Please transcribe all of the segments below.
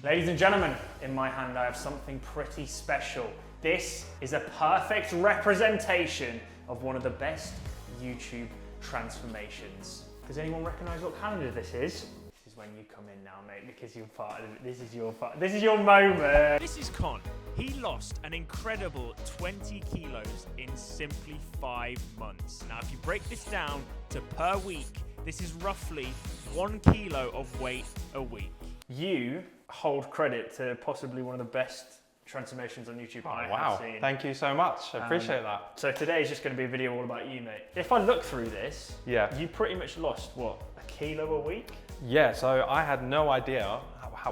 Ladies and gentlemen, in my hand I have something pretty special. This is a perfect representation of one of the best YouTube transformations. Does anyone recognize what calendar this is? This is when you come in now, mate, because you're part of it. This is your moment. This is Con. He lost an incredible 20 kilos in simply 5 months. Now, if you break this down to per week, this is roughly 1 kilo of weight a week. You hold credit to possibly one of the best transformations on YouTube I have seen. Thank you so much. I appreciate that. So today is just going to be a video all about you, mate. If I look through this, you pretty much lost, what, a kilo a week? Yeah, so I had no idea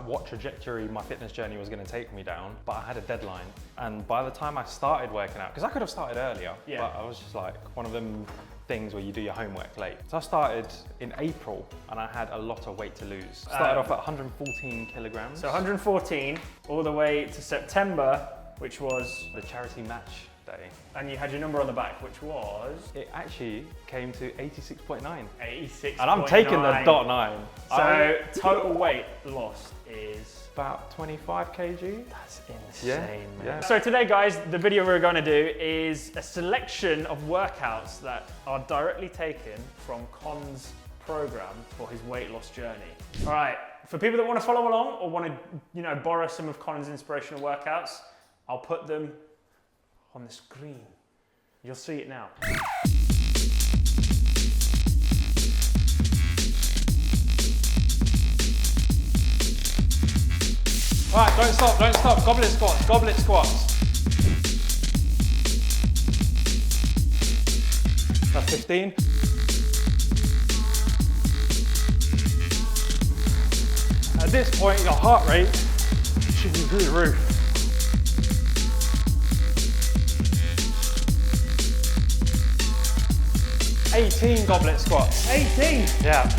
what trajectory my fitness journey was going to take me down, but I had a deadline. And by the time I started working out, because I could have started earlier, but I was just like one of them things where you do your homework late. So I started in April and I had a lot of weight to lose. Started off at 114 kilograms. So 114 all the way to September, which was the charity match day. And you had your number on the back, which was? It actually came to 86.9. 86.9. And I'm taking the .9. So total weight lost is? About 25 kg. That's insane, man. Yeah. So today, guys, the video we're going to do is a selection of workouts that are directly taken from Con's program for his weight loss journey. All right, for people that want to follow along or want to, borrow some of Con's inspirational workouts, I'll put them on the screen. You'll see it now. All right, don't stop. Goblet squats. That's 15. At this point, your heart rate should be through the roof. 18 goblet squats. 18? Yeah.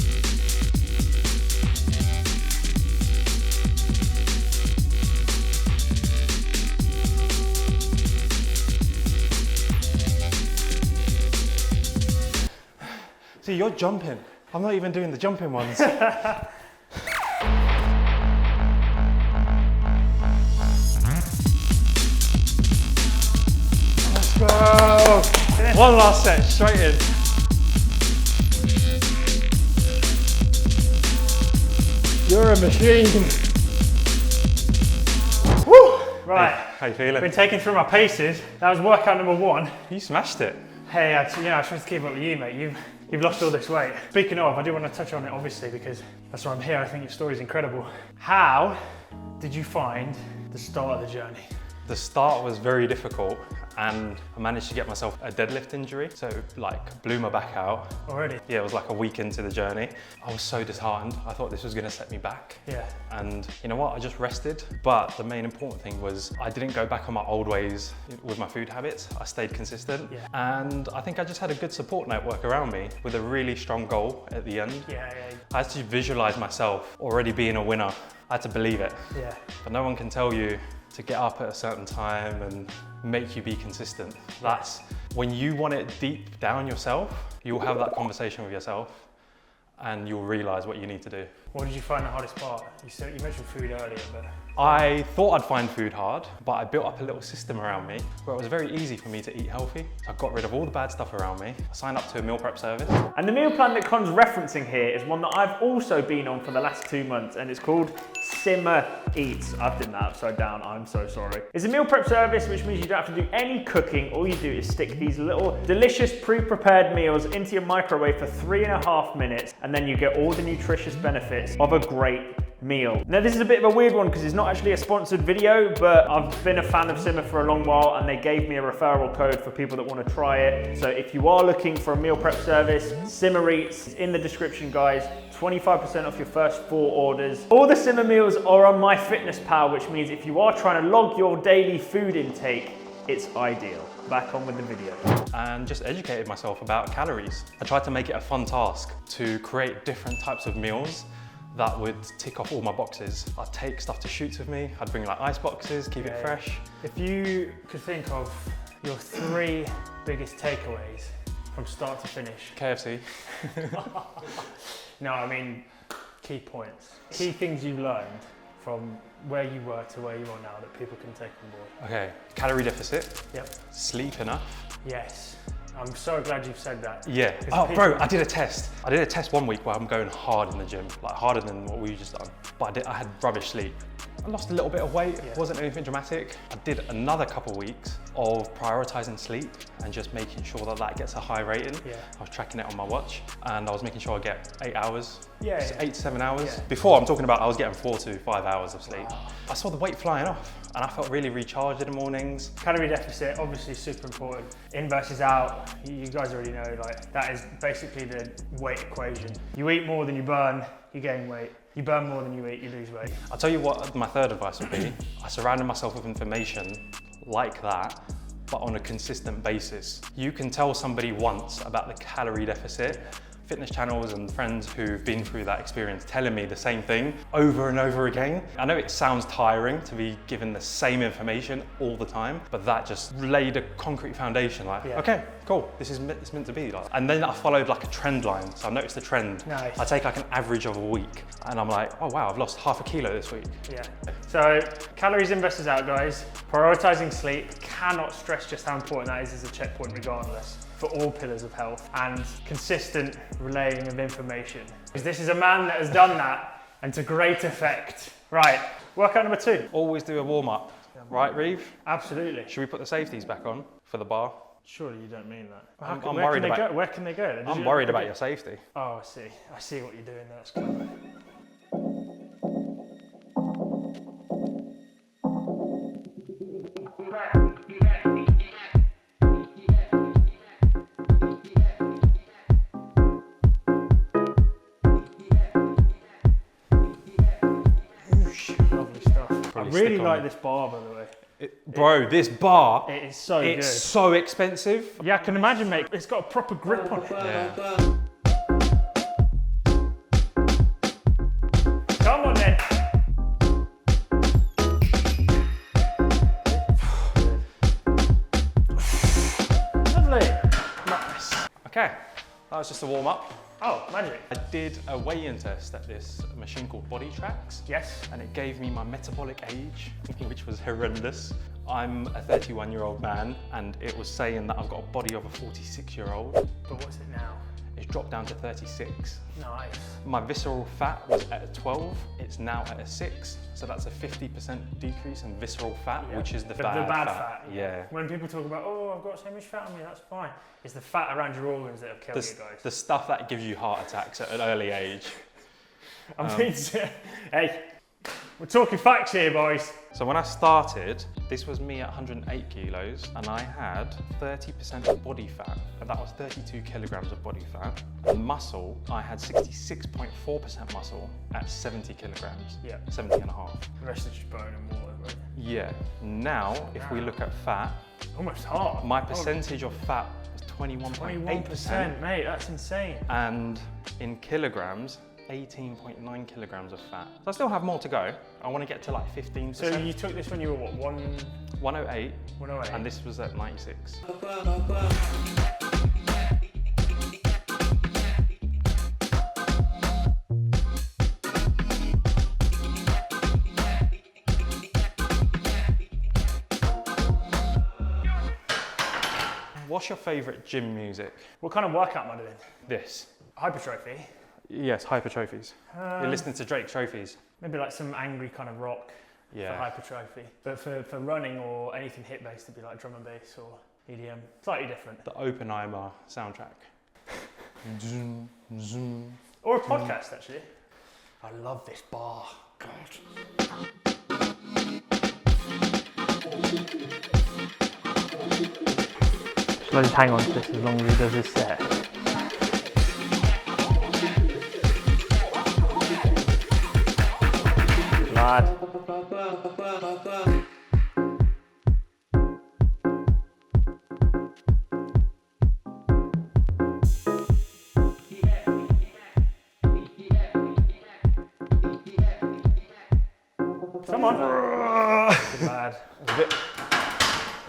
See, you're jumping. I'm not even doing the jumping ones. Let's go. One last set, straight in. You're a machine. Woo! Right. Hey, how you feeling? Been taken through my paces. That was workout number 1. You smashed it. Hey, I tried to keep up with you, mate. You've lost all this weight. Speaking of, I do want to touch on it, obviously, because that's why I'm here. I think your story is incredible. How did you find the start of the journey? The start was very difficult and I managed to get myself a deadlift injury. So blew my back out. Already? Yeah, it was like a week into the journey. I was so disheartened. I thought this was gonna set me back. Yeah. And you know what, I just rested. But the main important thing was I didn't go back on my old ways with my food habits. I stayed consistent. Yeah. And I think I just had a good support network around me with a really strong goal at the end. Yeah. I had to visualize myself already being a winner. I had to believe it. Yeah. But no one can tell you to get up at a certain time and make you be consistent. That's when you want it deep down yourself, you'll have that conversation with yourself and you'll realize what you need to do. What did you find the hardest part? You mentioned food earlier, but... I thought I'd find food hard, but I built up a little system around me where it was very easy for me to eat healthy. So I got rid of all the bad stuff around me. I signed up to a meal prep service. And the meal plan that Con's referencing here is one that I've also been on for the last 2 months, and it's called Simmer Eats. I've done that upside down, I'm so sorry. It's a meal prep service, which means you don't have to do any cooking. All you do is stick these little delicious pre-prepared meals into your microwave for 3.5 minutes, and then you get all the nutritious benefits of a great meal. Now this is a bit of a weird one because it's not actually a sponsored video, but I've been a fan of Simmer for a long while and they gave me a referral code for people that want to try it. So if you are looking for a meal prep service, Simmer Eats is in the description, guys. 25% off your first 4 orders. All the Simmer meals are on MyFitnessPal, which means if you are trying to log your daily food intake, it's ideal. Back on with the video. And just educated myself about calories. I tried to make it a fun task to create different types of meals that would tick off all my boxes. I'd take stuff to shoots with me. I'd bring ice boxes, keep it fresh. If you could think of your 3 biggest takeaways from start to finish. KFC. No, I mean, key points. Key things you learned from where you were to where you are now that people can take on board? Okay, calorie deficit. Yep. Sleep enough. Yes. I'm so glad you've said that. Yeah. Oh, bro, I did a test. I did a test one week where I'm going hard in the gym, like harder than what we just done. But I had rubbish sleep. I lost a little bit of weight, It wasn't anything dramatic. I did another couple weeks of prioritizing sleep and just making sure that that gets a high rating. Yeah. I was tracking it on my watch and I was making sure I get 8 hours. Yeah, So yeah. 8 to 7 hours. Yeah. Before, I'm talking about I was getting 4 to 5 hours of sleep. Wow. I saw the weight flying off and I felt really recharged in the mornings. Calorie deficit, obviously super important. In versus out, you guys already know, like that is basically the weight equation. You eat more than you burn, you gain weight. You burn more than you eat, you lose weight. I'll tell you what my third advice would be. I surrounded myself with information like that, but on a consistent basis. You can tell somebody once about the calorie deficit. Fitness channels and friends who've been through that experience telling me the same thing over and over again. I know it sounds tiring to be given the same information all the time, but that just laid a concrete foundation like, okay, cool, it's meant to be like. And then I followed like a trend line. So I noticed the trend. Nice. I take like an average of a week and I'm like, oh wow, I've lost half a kilo this week. Yeah. So calories in versus out, guys. Prioritizing sleep, cannot stress just how important that is as a checkpoint regardless, for all pillars of health, and consistent relaying of information. Because this is a man that has done that and to great effect. Right, workout number 2. Always do a warm up, right, REEV? Absolutely. Should we put the safeties back on for the bar? Surely you don't mean that. I'm worried about. Where can they go? I'm worried about your safety. Oh, I see. I see what you're doing there. That's clever. Lovely stuff. I really like this bar, by the way. Bro, this bar, It is so good. it's so expensive. Yeah, I can imagine, mate. It's got a proper grip on it. Yeah. Come on, then. Lovely. Nice. Okay, that was just a warm up. Oh, magic. I did a weigh-in test at this machine called Body Tracks. Yes. And it gave me my metabolic age, which was horrendous. I'm a 31-year-old man, and it was saying that I've got a body of a 46-year-old. But what's it now? It's dropped down to 36. Nice. My visceral fat was at a 12, it's now at a 6. So that's a 50% decrease in visceral fat, which is the bad fat. Yeah. When people talk about, oh, I've got so much fat on me, that's fine. It's the fat around your organs that have killed you guys. The stuff that gives you heart attacks at an early age. I mean, hey, we're talking facts here, boys. So when I started, this was me at 108 kilos and I had 30% body fat, and that was 32 kilograms of body fat. And muscle, I had 66.4% muscle at 70 kilograms, 70 and a half. The rest is just bone and water, right? Yeah. Now, if we look at fat, almost half. my percentage of fat was 21.8%. Mate, that's insane. And in kilograms, 18.9 kilograms of fat. So I still have more to go. I want to get to like 15%. So you took this when you were what, 108, 108? and this was at 96. What's your favourite gym music? What kind of workout am I doing? This. Hypertrophy. Yes, hypertrophies. You're listening to Drake's Trophies. Maybe like some angry kind of rock for hypertrophy. But for running or anything hit-based, it'd be like drum and bass or EDM. Slightly different. The Oppenheimer soundtrack. Zoom, zoom. Or a podcast, actually. I love this bar. God. Shall I just hang on to this as long as he does his set? Lad. Come on. Good lad.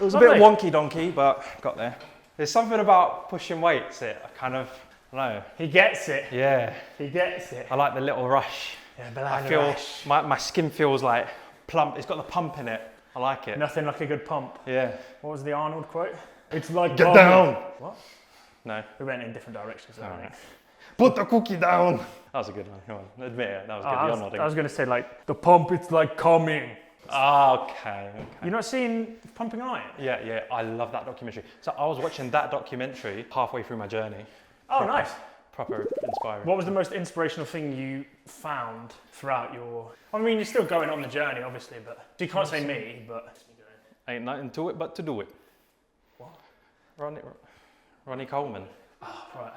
It was a bit wonky donkey, but got there. There's something about pushing weights that I kind of, I don't know. He gets it. Yeah. He gets it. I like the little rush. Yeah, I feel, my skin feels like plump. It's got the pump in it. I like it. Nothing like a good pump. Yeah. What was the Arnold quote? It's like Get down. What? No. We went in different directions. All right. Put the cookie down. That was a good one. Come on, admit it. That was good. You're nodding. I was going to say like the pump. It's like coming. Okay. You're not seeing Pumping Iron? Yeah. I love that documentary. So I was watching that documentary halfway through my journey. Oh, nice. Proper inspiring. What was the most inspirational thing you found throughout your... I mean, you're still going on the journey, obviously, but you can't say me, but... Ain't nothing to it but to do it. What? Ronnie Coleman. Oh, right.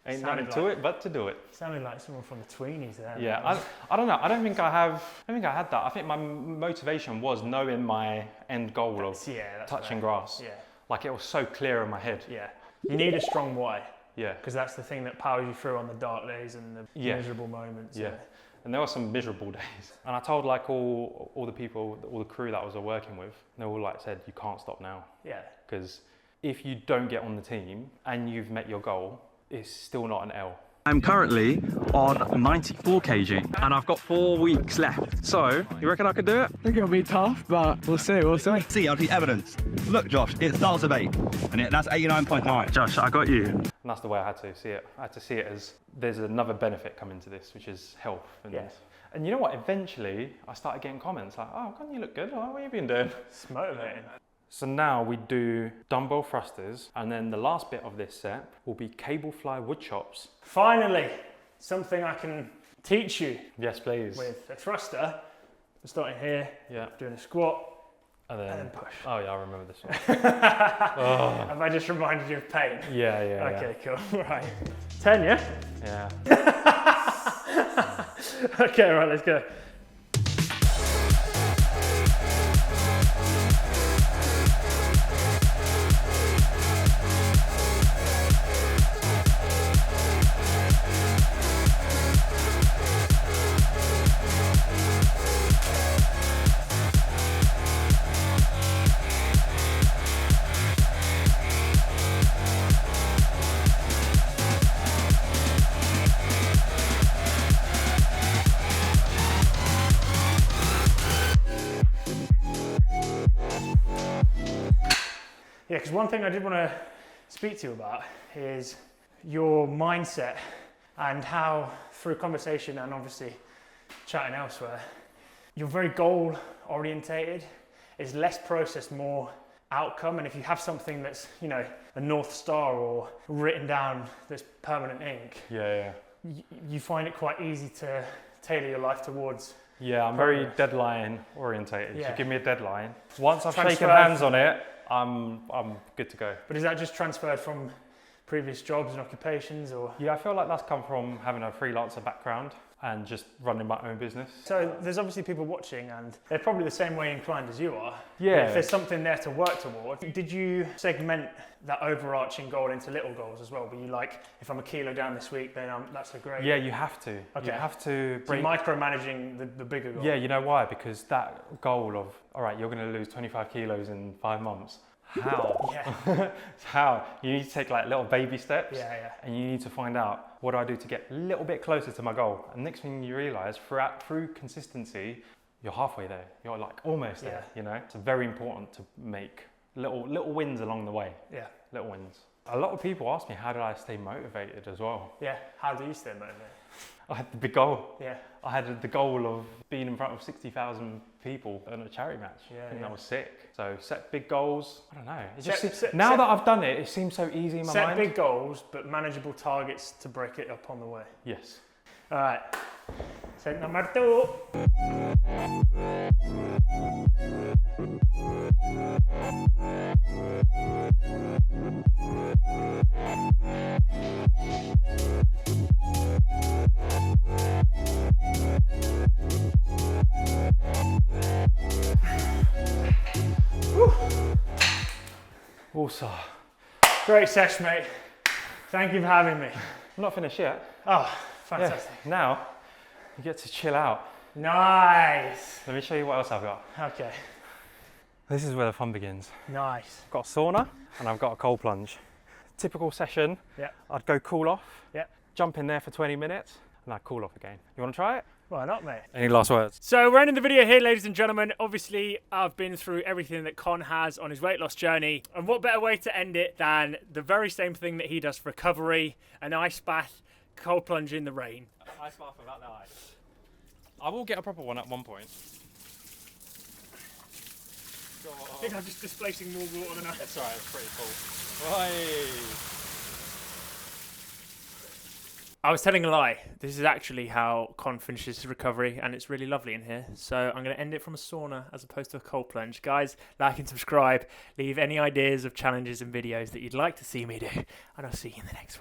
Ain't nothing to it but to do it. Sounded like someone from the Tweenies there. Yeah, I don't know. I don't think I had that. I think my motivation was knowing my end goal of touching grass. Yeah. Like it was so clear in my head. Yeah. You need a strong why. Yeah. Because that's the thing that powers you through on the dark days and the miserable moments. Yeah. And there were some miserable days. And I told like all the people, all the crew that I was working with, they all like said, you can't stop now. Yeah. Because if you don't get on the team and you've met your goal, it's still not an L. I'm currently on 94 kg and I've got 4 weeks left. So, you reckon I could do it? I think it'll be tough, but we'll see. See, I'll do evidence. Look, Josh, it starts with 8, and that's 89.9. Josh, I got you. And that's the way I had to see it. I had to see it as there's another benefit coming to this, which is health. And you know what? Eventually, I started getting comments like, oh, God, you look good. Oh, what have you been doing? It's motivating. So now we do dumbbell thrusters, and then the last bit of this set will be cable fly wood chops. Finally, something I can teach you. Yes, please. With a thruster. We're starting here, Yeah. doing a squat, And then push. Oh yeah, I remember this one. Have I just reminded you of pain? Yeah. Okay, cool. Right. 10, yeah? Yeah. Okay, right, let's go. Yeah, because one thing I did want to speak to you about is your mindset and how, through conversation and obviously chatting elsewhere, you're very goal orientated. It's less process, more outcome. And if you have something that's, you know, a North Star or written down that's permanent ink, you find it quite easy to tailor your life towards. Yeah, I'm very deadline orientated. Yeah. So give me a deadline. Once I've shaken hands on it, I'm good to go. But is that just transferred from previous jobs and occupations, or? Yeah, I feel like that's come from having a freelancer background and just running my own business. So there's obviously people watching and they're probably the same way inclined as you are. Yeah. If there's something there to work toward, did you segment that overarching goal into little goals as well? Were you like, if I'm a kilo down this week, then that's a great... Yeah, you have to. Okay. You have to break... So micromanaging the bigger goal. Yeah, you know why? Because that goal of, all right, you're going to lose 25 kilos in 5 months. How? Yeah. How? You need to take like little baby steps. Yeah. And you need to find out, what do I do to get a little bit closer to my goal? And next thing you realize, through consistency, you're halfway there. You're like almost there, you know? It's very important to make little wins along the way. Yeah. Little wins. A lot of people ask me, how do I stay motivated as well? Yeah. How do you stay motivated? I had the big goal. Yeah. I had the goal of being in front of 60,000 people in a charity match. I think that was sick. So set big goals. I don't know. It just now that I've done it, it seems so easy in my mind. Set big goals, but manageable targets to break it up on the way. Yes. All right. Set number 2. Also, great sesh, mate. Thank you for having me. I'm not finished yet. Oh, fantastic. Yeah, now, you get to chill out. Nice. Let me show you what else I've got. Okay. This is where the fun begins. Nice. I've got a sauna and I've got a cold plunge. Typical session, Yeah. I'd go cool off, Yeah. jump in there for 20 minutes and I'd cool off again. You want to try it? Why not, mate? Any last words? So we're ending the video here, ladies and gentlemen. Obviously, I've been through everything that Con has on his weight loss journey. And what better way to end it than the very same thing that he does for recovery, an ice bath, cold plunge in the rain. Ice bath without the ice. I will get a proper one at one point. I think I'm just displacing more water than I... That's right, it's pretty cool. Oi. I was telling a lie. This is actually how Con finishes his recovery, and it's really lovely in here. So I'm going to end it from a sauna as opposed to a cold plunge. Guys, like and subscribe. Leave any ideas of challenges and videos that you'd like to see me do, and I'll see you in the next one.